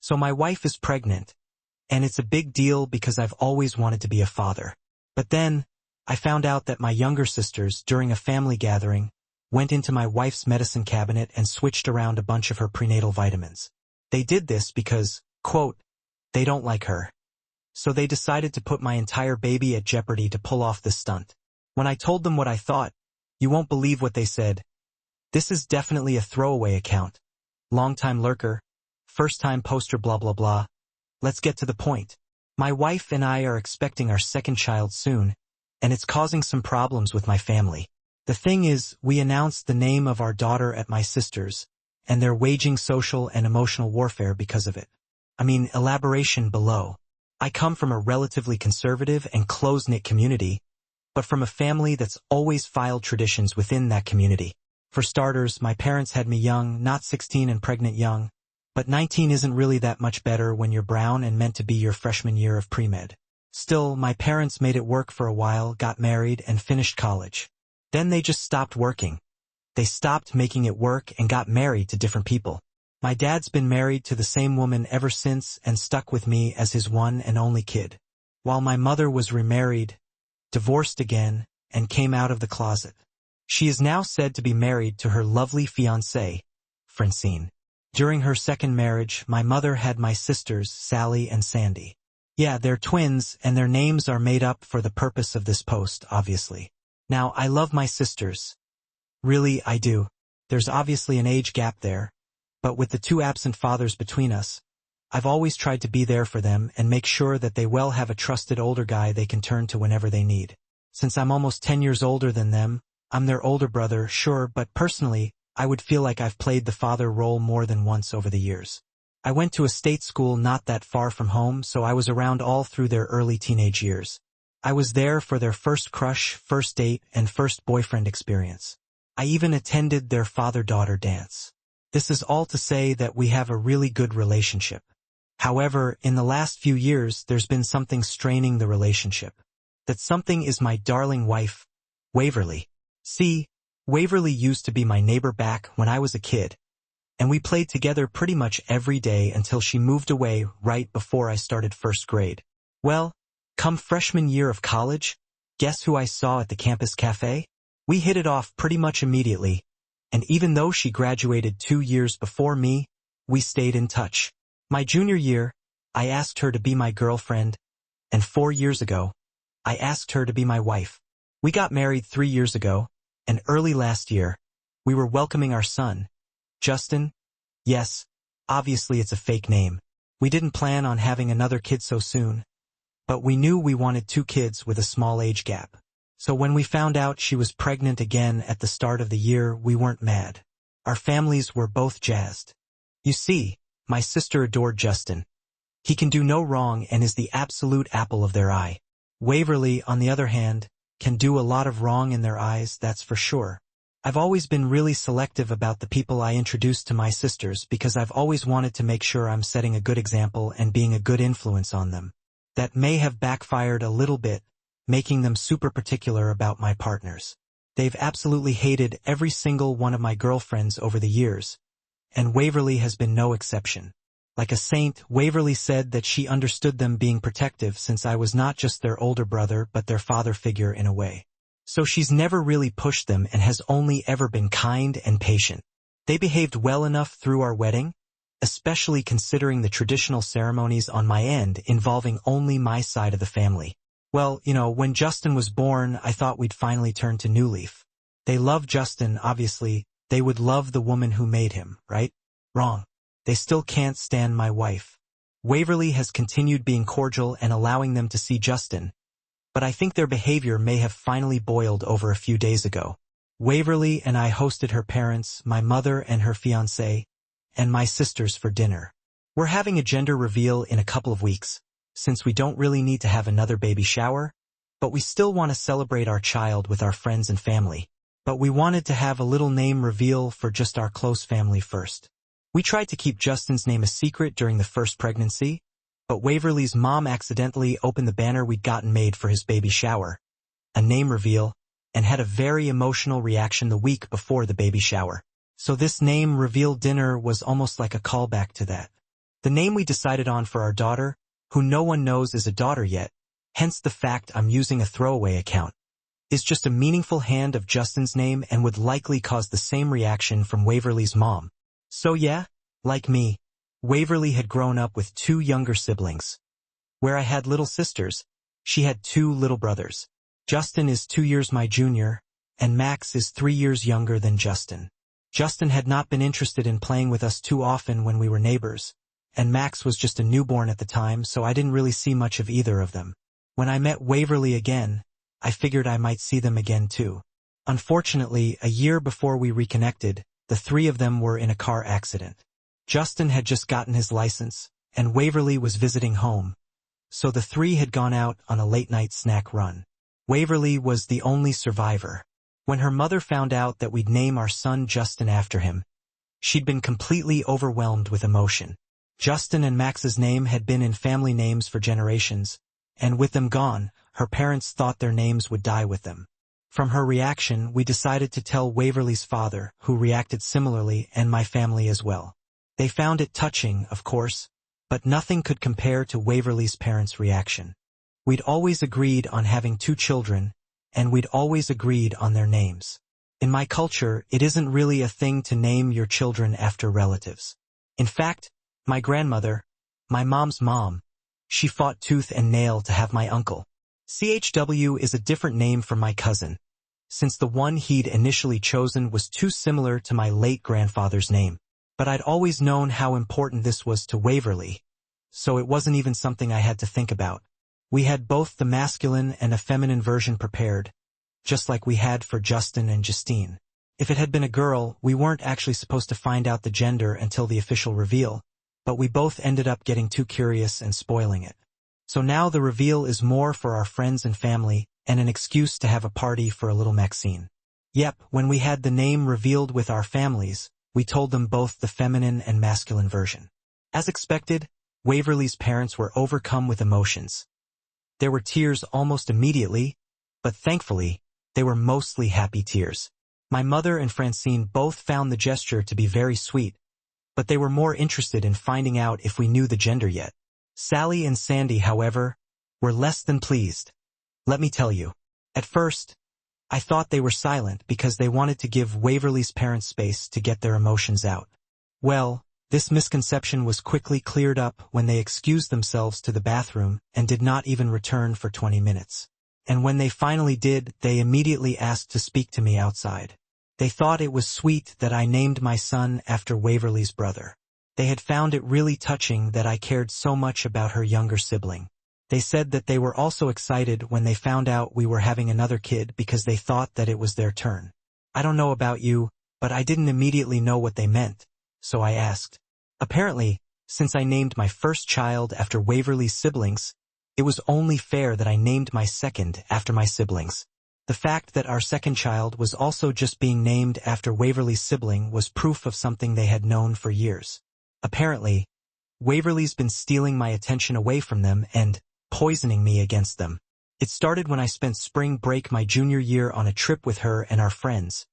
So my wife is pregnant, and it's a big deal because I've always wanted to be a father. But then, I found out that my younger sisters, during a family gathering, went into my wife's medicine cabinet and switched around a bunch of her prenatal vitamins. They did this because, quote, they don't like her. So they decided to put my entire baby at jeopardy to pull off this stunt. When I told them what I thought, you won't believe what they said. This is definitely a throwaway account. Long-time lurker, first-time poster blah blah blah. Let's get to the point. My wife and I are expecting our second child soon, and it's causing some problems with my family. The thing is, we announced the name of our daughter at my sister's, and they're waging social and emotional warfare because of it. I mean, elaboration below. I come from a relatively conservative and close-knit community, but from a family that's always filed traditions within that community. For starters, my parents had me young, not 16 and pregnant young, but 19 isn't really that much better when you're brown and meant to be your freshman year of pre-med. Still, my parents made it work for a while, got married, and finished college. Then they just stopped working. They stopped making it work and got married to different people. My dad's been married to the same woman ever since and stuck with me as his one and only kid. While my mother was remarried, divorced again, and came out of the closet. She is now said to be married to her lovely fiancé, Francine. During her second marriage, my mother had my sisters, Sally and Sandy. Yeah, they're twins, and their names are made up for the purpose of this post, obviously. Now, I love my sisters. Really, I do. There's obviously an age gap there, but with the two absent fathers between us, I've always tried to be there for them and make sure that they well have a trusted older guy they can turn to whenever they need. Since I'm almost 10 years older than them, I'm their older brother, sure, but personally, I would feel like I've played the father role more than once over the years. I went to a state school not that far from home, so I was around all through their early teenage years. I was there for their first crush, first date, and first boyfriend experience. I even attended their father-daughter dance. This is all to say that we have a really good relationship. However, in the last few years, there's been something straining the relationship. That something is my darling wife, Waverly. See, Waverly used to be my neighbor back when I was a kid, and we played together pretty much every day until she moved away right before I started first grade. Well, come freshman year of college, guess who I saw at the campus cafe? We hit it off pretty much immediately, and even though she graduated 2 years before me, we stayed in touch. My junior year, I asked her to be my girlfriend, and 4 years ago, I asked her to be my wife. We got married 3 years ago, and early last year, we were welcoming our son, Justin. Yes, obviously it's a fake name. We didn't plan on having another kid so soon, but we knew we wanted 2 kids with a small age gap. So when we found out she was pregnant again at the start of the year, we weren't mad. Our families were both jazzed. You see, my sister adored Justin. He can do no wrong and is the absolute apple of their eye. Waverly, on the other hand, can do a lot of wrong in their eyes, that's for sure. I've always been really selective about the people I introduce to my sisters because I've always wanted to make sure I'm setting a good example and being a good influence on them. That may have backfired a little bit, making them super particular about my partners. They've absolutely hated every single one of my girlfriends over the years, and Waverly has been no exception. Like a saint, Waverly said that she understood them being protective since I was not just their older brother but their father figure in a way. So she's never really pushed them and has only ever been kind and patient. They behaved well enough through our wedding, especially considering the traditional ceremonies on my end involving only my side of the family. Well, when Justin was born, I thought we'd finally turn to new leaf. They love Justin, obviously. They would love the woman who made him, right? Wrong. They still can't stand my wife. Waverly has continued being cordial and allowing them to see Justin, but I think their behavior may have finally boiled over a few days ago. Waverly and I hosted her parents, my mother and her fiancé, and my sisters for dinner. We're having a gender reveal in a couple of weeks, since we don't really need to have another baby shower, but we still want to celebrate our child with our friends and family. But we wanted to have a little name reveal for just our close family first. We tried to keep Justin's name a secret during the first pregnancy, but Waverly's mom accidentally opened the banner we'd gotten made for his baby shower, a name reveal, and had a very emotional reaction the week before the baby shower. So this name reveal dinner was almost like a callback to that. The name we decided on for our daughter, who no one knows is a daughter yet, hence the fact I'm using a throwaway account, is just a meaningful hand of Justin's name and would likely cause the same reaction from Waverly's mom. So yeah, like me, Waverly had grown up with 2 younger siblings. Where I had little sisters, she had 2 little brothers. Justin is 2 years my junior, and Max is 3 years younger than Justin. Justin had not been interested in playing with us too often when we were neighbors, and Max was just a newborn at the time, so I didn't really see much of either of them. When I met Waverly again, I figured I might see them again too. Unfortunately, a year before we reconnected, the 3 of them were in a car accident. Justin had just gotten his license, and Waverly was visiting home, so the 3 had gone out on a late-night snack run. Waverly was the only survivor. When her mother found out that we'd name our son Justin after him, she'd been completely overwhelmed with emotion. Justin and Max's name had been in family names for generations, and with them gone, her parents thought their names would die with them. From her reaction, we decided to tell Waverly's father, who reacted similarly, and my family as well. They found it touching, of course, but nothing could compare to Waverly's parents' reaction. We'd always agreed on having 2 children, and we'd always agreed on their names. In my culture, it isn't really a thing to name your children after relatives. In fact, my grandmother, my mom's mom, she fought tooth and nail to have my uncle. CHW is a different name for my cousin, since the one he'd initially chosen was too similar to my late grandfather's name. But I'd always known how important this was to Waverly, so it wasn't even something I had to think about. We had both the masculine and a feminine version prepared, just like we had for Justin and Justine. If it had been a girl, we weren't actually supposed to find out the gender until the official reveal, but we both ended up getting too curious and spoiling it. So now the reveal is more for our friends and family, and an excuse to have a party for a little Maxine. Yep, when we had the name revealed with our families, we told them both the feminine and masculine version. As expected, Waverly's parents were overcome with emotions. There were tears almost immediately, but thankfully, they were mostly happy tears. My mother and Francine both found the gesture to be very sweet, but they were more interested in finding out if we knew the gender yet. Sally and Sandy, however, were less than pleased. Let me tell you. At first, I thought they were silent because they wanted to give Waverly's parents space to get their emotions out. Well, this misconception was quickly cleared up when they excused themselves to the bathroom and did not even return for 20 minutes. And when they finally did, they immediately asked to speak to me outside. They thought it was sweet that I named my son after Waverly's brother. They had found it really touching that I cared so much about her younger sibling. They said that they were also excited when they found out we were having another kid because they thought that it was their turn. I don't know about you, but I didn't immediately know what they meant, so I asked. Apparently, since I named my first child after Waverly's siblings, it was only fair that I named my second after my siblings. The fact that our second child was also just being named after Waverly's sibling was proof of something they had known for years. Apparently, Waverly's been stealing my attention away from them and poisoning me against them. It started when I spent spring break my junior year on a trip with her and our friends.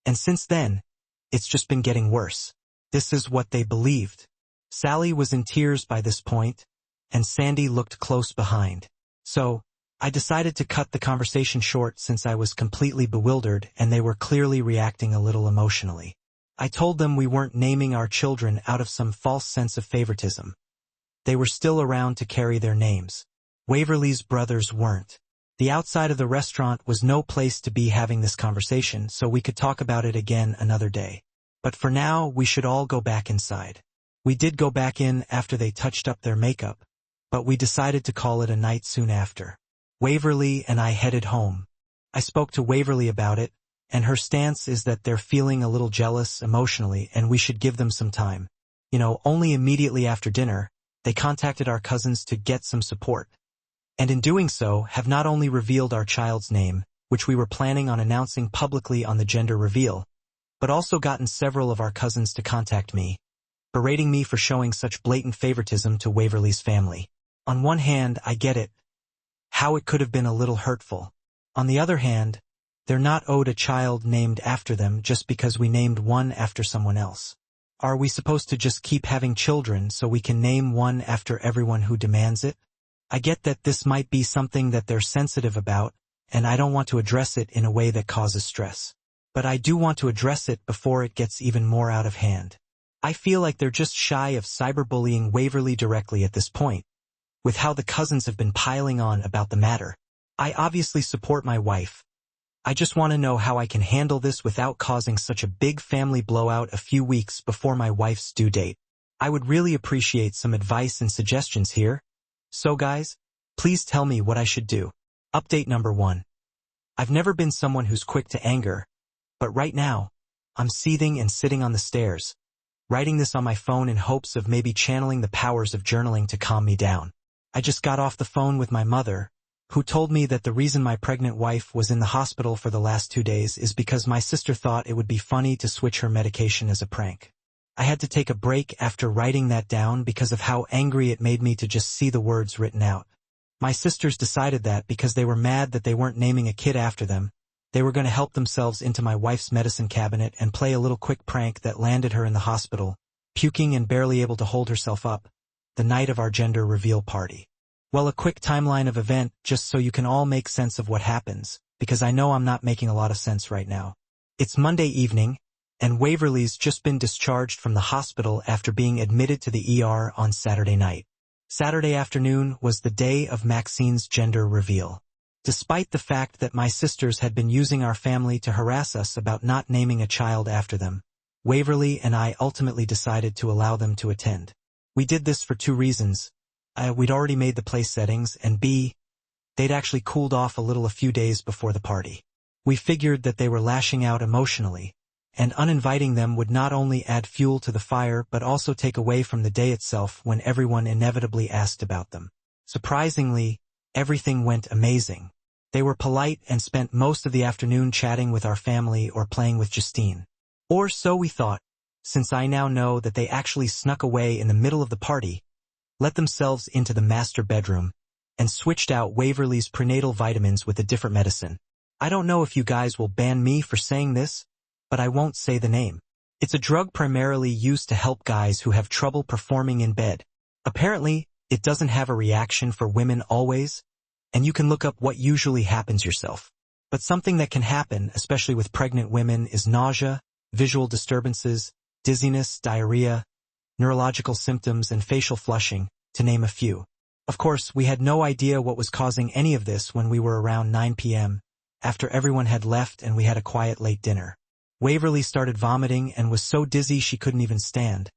And since then, it's just been getting worse. This is what they believed. Sally was in tears by this point, and Sandy looked close behind. So, I decided to cut the conversation short since I was completely bewildered and they were clearly reacting a little emotionally. I told them we weren't naming our children out of some false sense of favoritism. They were still around to carry their names. Waverly's brothers weren't. The outside of the restaurant was no place to be having this conversation, so we could talk about it again another day. But for now, we should all go back inside. We did go back in after they touched up their makeup, but we decided to call it a night soon after. Waverly and I headed home. I spoke to Waverly about it, and her stance is that they're feeling a little jealous emotionally and we should give them some time. Only immediately after dinner, they contacted our cousins to get some support. And in doing so, have not only revealed our child's name, which we were planning on announcing publicly on the gender reveal, but also gotten several of our cousins to contact me, berating me for showing such blatant favoritism to Waverly's family. On one hand, I get it, how it could have been a little hurtful. On the other hand, they're not owed a child named after them just because we named one after someone else. Are we supposed to just keep having children so we can name one after everyone who demands it? I get that this might be something that they're sensitive about, and I don't want to address it in a way that causes stress. But I do want to address it before it gets even more out of hand. I feel like they're just shy of cyberbullying Waverly directly at this point, with how the cousins have been piling on about the matter. I obviously support my wife. I just want to know how I can handle this without causing such a big family blowout a few weeks before my wife's due date. I would really appreciate some advice and suggestions here. So guys, please tell me what I should do. Update number 1. I've never been someone who's quick to anger, but right now, I'm seething and sitting on the stairs, writing this on my phone in hopes of maybe channeling the powers of journaling to calm me down. I just got off the phone with my mother, who told me that the reason my pregnant wife was in the hospital for the last 2 days is because my sister thought it would be funny to switch her medication as a prank. I had to take a break after writing that down because of how angry it made me to just see the words written out. My sisters decided that because they were mad that they weren't naming a kid after them, they were going to help themselves into my wife's medicine cabinet and play a little quick prank that landed her in the hospital, puking and barely able to hold herself up, the night of our gender reveal party. Well, a quick timeline of event just so you can all make sense of what happens, because I know I'm not making a lot of sense right now. It's Monday evening, and Waverly's just been discharged from the hospital after being admitted to the ER on Saturday night. Saturday afternoon was the day of Maxine's gender reveal. Despite the fact that my sisters had been using our family to harass us about not naming a child after them, Waverly and I ultimately decided to allow them to attend. We did this for 2 reasons. We'd already made the place settings, and B, they'd actually cooled off a little a few days before the party. We figured that they were lashing out emotionally, and uninviting them would not only add fuel to the fire but also take away from the day itself when everyone inevitably asked about them. Surprisingly, everything went amazing. They were polite and spent most of the afternoon chatting with our family or playing with Justine. Or so we thought, since I now know that they actually snuck away in the middle of the party, let themselves into the master bedroom, and switched out Waverly's prenatal vitamins with a different medicine. I don't know if you guys will ban me for saying this, but I won't say the name. It's a drug primarily used to help guys who have trouble performing in bed. Apparently, it doesn't have a reaction for women always, and you can look up what usually happens yourself. But something that can happen, especially with pregnant women, is nausea, visual disturbances, dizziness, diarrhea, neurological symptoms, and facial flushing, to name a few. Of course, we had no idea what was causing any of this when we were around 9 p.m., after everyone had left and we had a quiet late dinner. Waverly started vomiting and was so dizzy she couldn't even stand,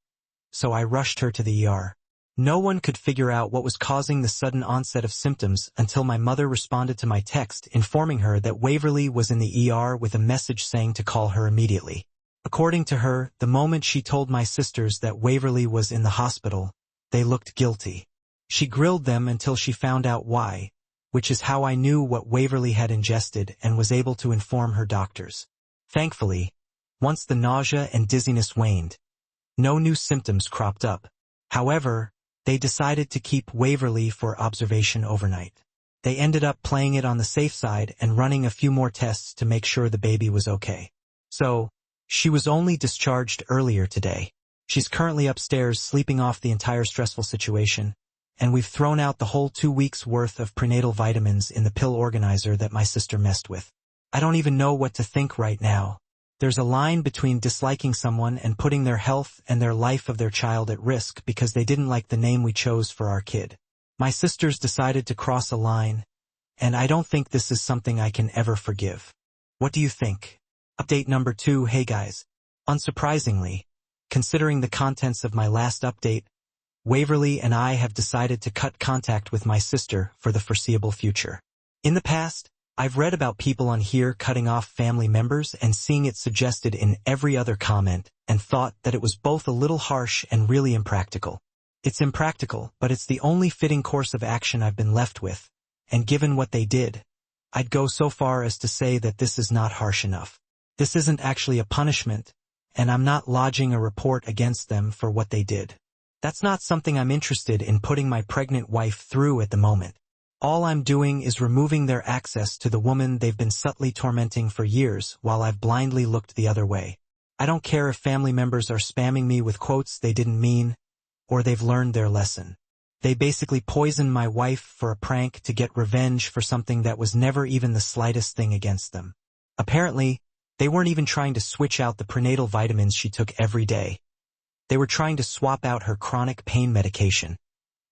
so I rushed her to the ER. No one could figure out what was causing the sudden onset of symptoms until my mother responded to my text informing her that Waverly was in the ER with a message saying to call her immediately. According to her, the moment she told my sisters that Waverly was in the hospital, they looked guilty. She grilled them until she found out why, which is how I knew what Waverly had ingested and was able to inform her doctors. Thankfully, once the nausea and dizziness waned, no new symptoms cropped up. However, they decided to keep Waverly for observation overnight. They ended up playing it on the safe side and running a few more tests to make sure the baby was okay. So, she was only discharged earlier today. She's currently upstairs sleeping off the entire stressful situation, and we've thrown out the whole 2 weeks' worth of prenatal vitamins in the pill organizer that my sister messed with. I don't even know what to think right now. There's a line between disliking someone and putting their health and their life of their child at risk because they didn't like the name we chose for our kid. My sisters decided to cross a line, and I don't think this is something I can ever forgive. What do you think? Update number 2. Hey guys. Unsurprisingly, considering the contents of my last update, Waverly and I have decided to cut contact with my sister for the foreseeable future. In the past, I've read about people on here cutting off family members and seeing it suggested in every other comment and thought that it was both a little harsh and really impractical. It's impractical, but it's the only fitting course of action I've been left with, and given what they did, I'd go so far as to say that this is not harsh enough. This isn't actually a punishment, and I'm not lodging a report against them for what they did. That's not something I'm interested in putting my pregnant wife through at the moment. All I'm doing is removing their access to the woman they've been subtly tormenting for years while I've blindly looked the other way. I don't care if family members are spamming me with quotes they didn't mean, or they've learned their lesson. They basically poisoned my wife for a prank to get revenge for something that was never even the slightest thing against them. Apparently, they weren't even trying to switch out the prenatal vitamins she took every day. They were trying to swap out her chronic pain medication,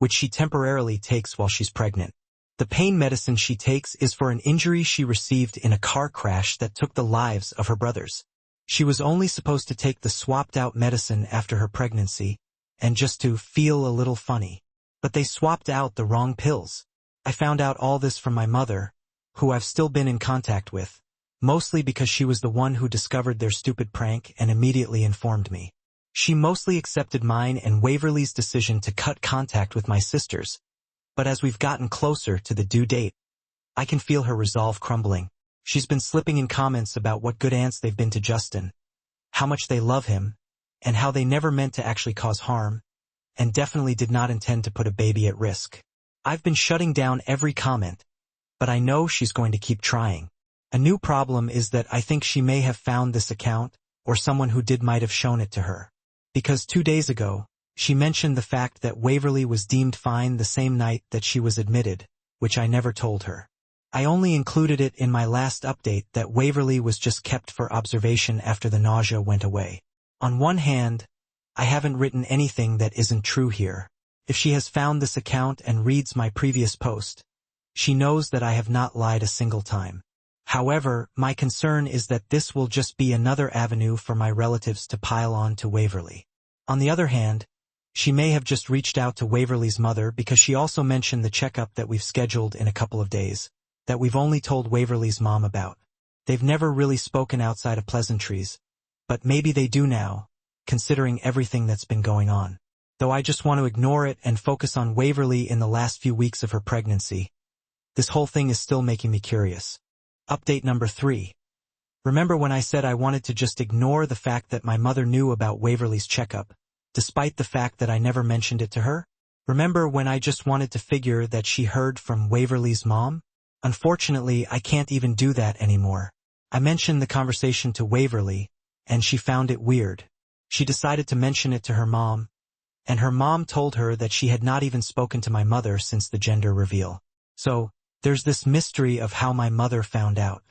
which she temporarily takes while she's pregnant. The pain medicine she takes is for an injury she received in a car crash that took the lives of her brothers. She was only supposed to take the swapped-out medicine after her pregnancy, and just to feel a little funny. But they swapped out the wrong pills. I found out all this from my mother, who I've still been in contact with, mostly because she was the one who discovered their stupid prank and immediately informed me. She mostly accepted mine and Waverly's decision to cut contact with my sisters, but as we've gotten closer to the due date, I can feel her resolve crumbling. She's been slipping in comments about what good aunts they've been to Justin, how much they love him, and how they never meant to actually cause harm, and definitely did not intend to put a baby at risk. I've been shutting down every comment, but I know she's going to keep trying. A new problem is that I think she may have found this account, or someone who did might have shown it to her. Because 2 days ago, she mentioned the fact that Waverly was deemed fine the same night that she was admitted, which I never told her. I only included it in my last update that Waverly was just kept for observation after the nausea went away. On one hand, I haven't written anything that isn't true here. If she has found this account and reads my previous post, she knows that I have not lied a single time. However, my concern is that this will just be another avenue for my relatives to pile on to Waverly. On the other hand, she may have just reached out to Waverly's mother because she also mentioned the checkup that we've scheduled in a couple of days, that we've only told Waverly's mom about. They've never really spoken outside of pleasantries, but maybe they do now, considering everything that's been going on. Though I just want to ignore it and focus on Waverly in the last few weeks of her pregnancy. This whole thing is still making me curious. Update number 3. Remember when I said I wanted to just ignore the fact that my mother knew about Waverly's checkup, despite the fact that I never mentioned it to her? Remember when I just wanted to figure that she heard from Waverly's mom? Unfortunately, I can't even do that anymore. I mentioned the conversation to Waverly, and she found it weird. She decided to mention it to her mom, and her mom told her that she had not even spoken to my mother since the gender reveal. So, there's this mystery of how my mother found out.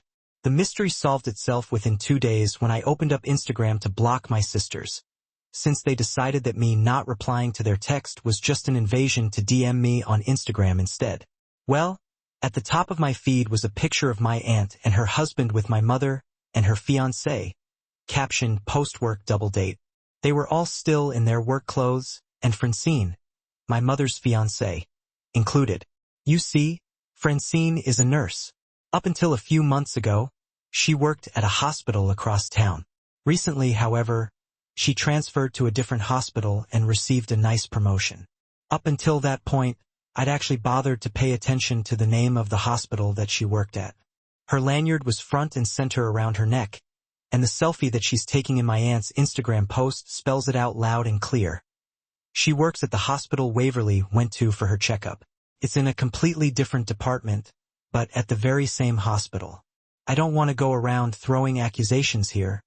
The mystery solved itself within 2 days when I opened up Instagram to block my sisters, since they decided that me not replying to their text was just an invasion to DM me on Instagram instead. Well, at the top of my feed was a picture of my aunt and her husband with my mother and her fiancé, captioned post-work double date. They were all still in their work clothes, and Francine, my mother's fiancé, included. You see, Francine is a nurse. Up until a few months ago, she worked at a hospital across town. Recently, however, she transferred to a different hospital and received a nice promotion. Up until that point, I'd actually bothered to pay attention to the name of the hospital that she worked at. Her lanyard was front and center around her neck, and the selfie that she's taking in my aunt's Instagram post spells it out loud and clear. She works at the hospital Waverly went to for her checkup. It's in a completely different department, but at the very same hospital. I don't want to go around throwing accusations here,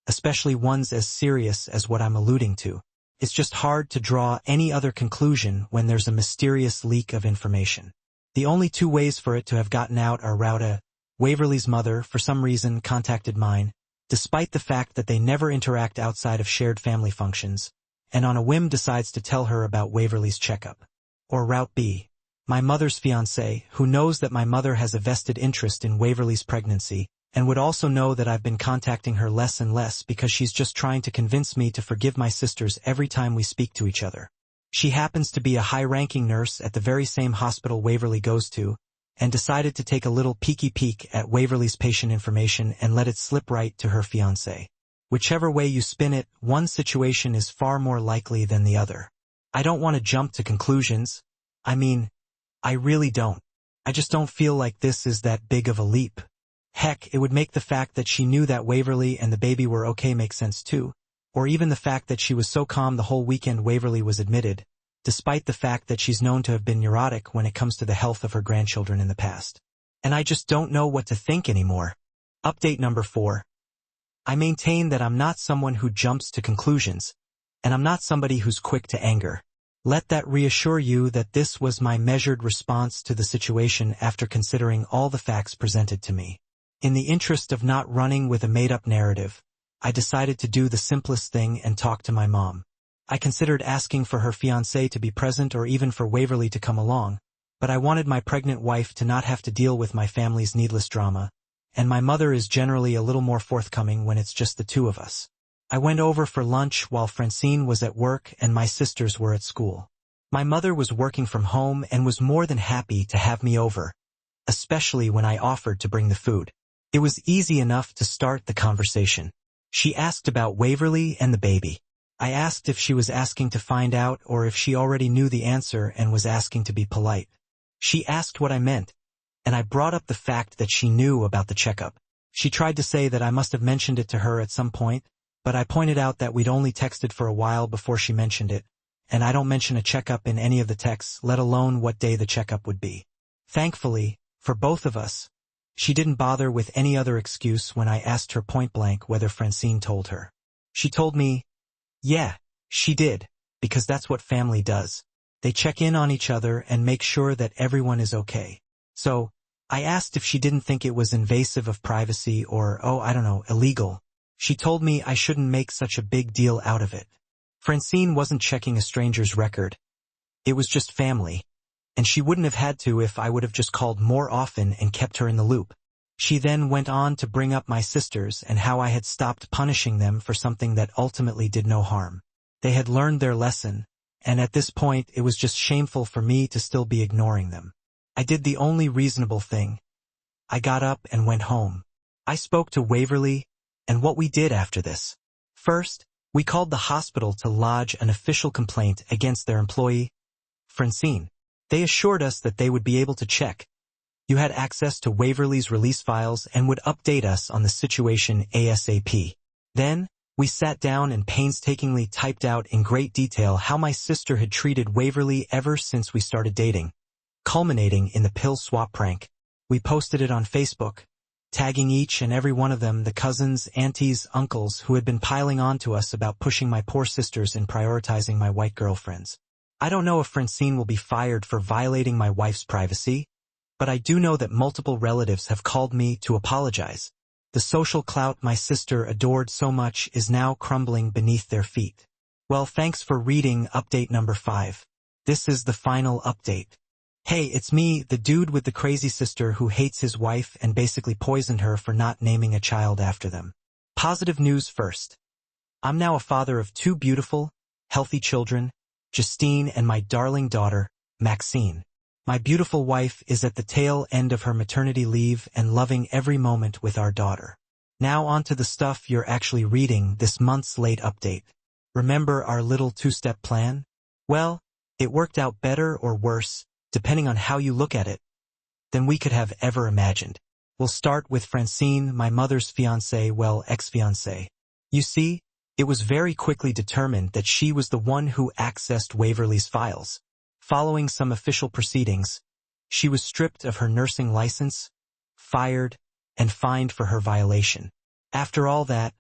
especially ones as serious as what I'm alluding to. It's just hard to draw any other conclusion when there's a mysterious leak of information. The only 2 ways for it to have gotten out are Rhoda, Waverly's mother, for some reason contacted mine, despite the fact that they never interact outside of shared family functions, and on a whim decides to tell her about Waverly's checkup. Or Route B, my mother's fiancé, who knows that my mother has a vested interest in Waverly's pregnancy, and would also know that I've been contacting her less and less because she's just trying to convince me to forgive my sisters every time we speak to each other. She happens to be a high-ranking nurse at the very same hospital Waverly goes to, and decided to take a little peeky peek at Waverly's patient information and let it slip right to her fiancé. Whichever way you spin it, one situation is far more likely than the other. I don't want to jump to conclusions. I really don't. I just don't feel like this is that big of a leap. Heck, it would make the fact that she knew that Waverly and the baby were okay make sense too, or even the fact that she was so calm the whole weekend Waverly was admitted, despite the fact that she's known to have been neurotic when it comes to the health of her grandchildren in the past. And I just don't know what to think anymore. Update number 4. I maintain that I'm not someone who jumps to conclusions, and I'm not somebody who's quick to anger. Let that reassure you that this was my measured response to the situation after considering all the facts presented to me. In the interest of not running with a made-up narrative, I decided to do the simplest thing and talk to my mom. I considered asking for her fiancé to be present or even for Waverly to come along, but I wanted my pregnant wife to not have to deal with my family's needless drama, and my mother is generally a little more forthcoming when it's just the two of us. I went over for lunch while Francine was at work and my sisters were at school. My mother was working from home and was more than happy to have me over, especially when I offered to bring the food. It was easy enough to start the conversation. She asked about Waverly and the baby. I asked if she was asking to find out or if she already knew the answer and was asking to be polite. She asked what I meant, and I brought up the fact that she knew about the checkup. She tried to say that I must have mentioned it to her at some point, but I pointed out that we'd only texted for a while before she mentioned it, and I don't mention a checkup in any of the texts, let alone what day the checkup would be. Thankfully, for both of us, she didn't bother with any other excuse when I asked her point-blank whether Francine told her. She told me, yeah, she did, because that's what family does. They check in on each other and make sure that everyone is okay. So, I asked if she didn't think it was invasive of privacy or, illegal. She told me I shouldn't make such a big deal out of it. Francine wasn't checking a stranger's record. It was just family, and she wouldn't have had to if I would have just called more often and kept her in the loop. She then went on to bring up my sisters and how I had stopped punishing them for something that ultimately did no harm. They had learned their lesson, and at this point it was just shameful for me to still be ignoring them. I did the only reasonable thing. I got up and went home. I spoke to Waverly, and what we did after this. First, we called the hospital to lodge an official complaint against their employee, Francine. They assured us that they would be able to check. You had access to Waverly's release files and would update us on the situation ASAP. Then, we sat down and painstakingly typed out in great detail how my sister had treated Waverly ever since we started dating, culminating in the pill swap prank. We posted it on Facebook, tagging each and every one of them, the cousins, aunties, uncles who had been piling on to us about pushing my poor sisters in prioritizing my white girlfriends. I don't know if Francine will be fired for violating my wife's privacy, but I do know that multiple relatives have called me to apologize. The social clout my sister adored so much is now crumbling beneath their feet. Well, thanks for reading update number 5. This is the final update. Hey, it's me, the dude with the crazy sister who hates his wife and basically poisoned her for not naming a child after them. Positive news first. I'm now a father of 2 beautiful, healthy children, Justine and my darling daughter, Maxine. My beautiful wife is at the tail end of her maternity leave and loving every moment with our daughter. Now on to the stuff you're actually reading, this month's late update. Remember our little 2-step plan? Well, it worked out better or worse, depending on how you look at it, than we could have ever imagined. We'll start with Francine, my mother's fiancé, ex-fiancé. You see, it was very quickly determined that she was the one who accessed Waverly's files. Following some official proceedings, she was stripped of her nursing license, fired, and fined for her violation. After all that,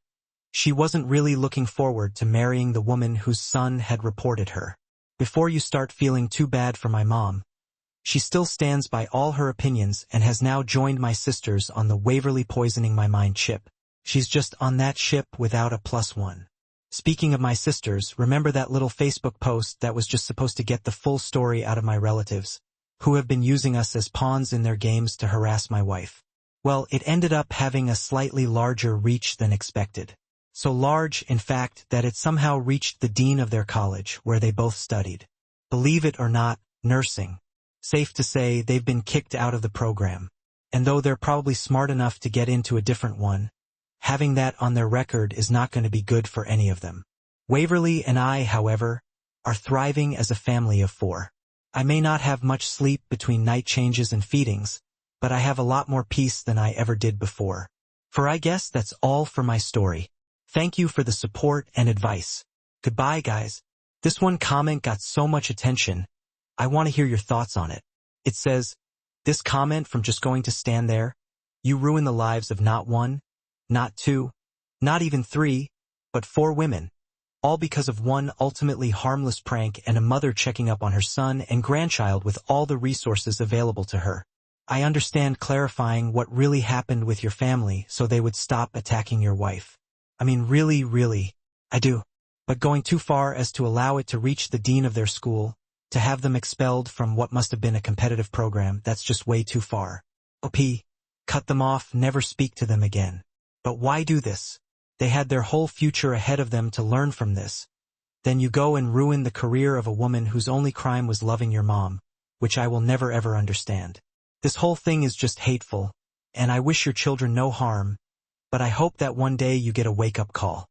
she wasn't really looking forward to marrying the woman whose son had reported her. Before you start feeling too bad for my mom, she still stands by all her opinions and has now joined my sisters on the Waverly poisoning my mind ship. She's just on that ship without a +1. Speaking of my sisters, remember that little Facebook post that was just supposed to get the full story out of my relatives, who have been using us as pawns in their games to harass my wife? Well, it ended up having a slightly larger reach than expected. So large, in fact, that it somehow reached the dean of their college, where they both studied. Believe it or not, nursing. Safe to say they've been kicked out of the program. And though they're probably smart enough to get into a different one, having that on their record is not going to be good for any of them. Waverly and I, however, are thriving as a family of 4. I may not have much sleep between night changes and feedings, but I have a lot more peace than I ever did before. For I guess that's all for my story. Thank you for the support and advice. Goodbye, guys. This one comment got so much attention. I want to hear your thoughts on it. It says, this comment from just going to stand there, you ruin the lives of not 1, not 2, Not even 3, but 4 women. All because of one ultimately harmless prank and a mother checking up on her son and grandchild with all the resources available to her. I understand clarifying what really happened with your family so they would stop attacking your wife. I mean, really, I do. But going too far as to allow it to reach the dean of their school, to have them expelled from what must have been a competitive program, that's just way too far. OP, cut them off, never speak to them again. But why do this? They had their whole future ahead of them to learn from this. Then you go and ruin the career of a woman whose only crime was loving your mom, which I will never ever understand. This whole thing is just hateful, and I wish your children no harm, but I hope that one day you get a wake-up call.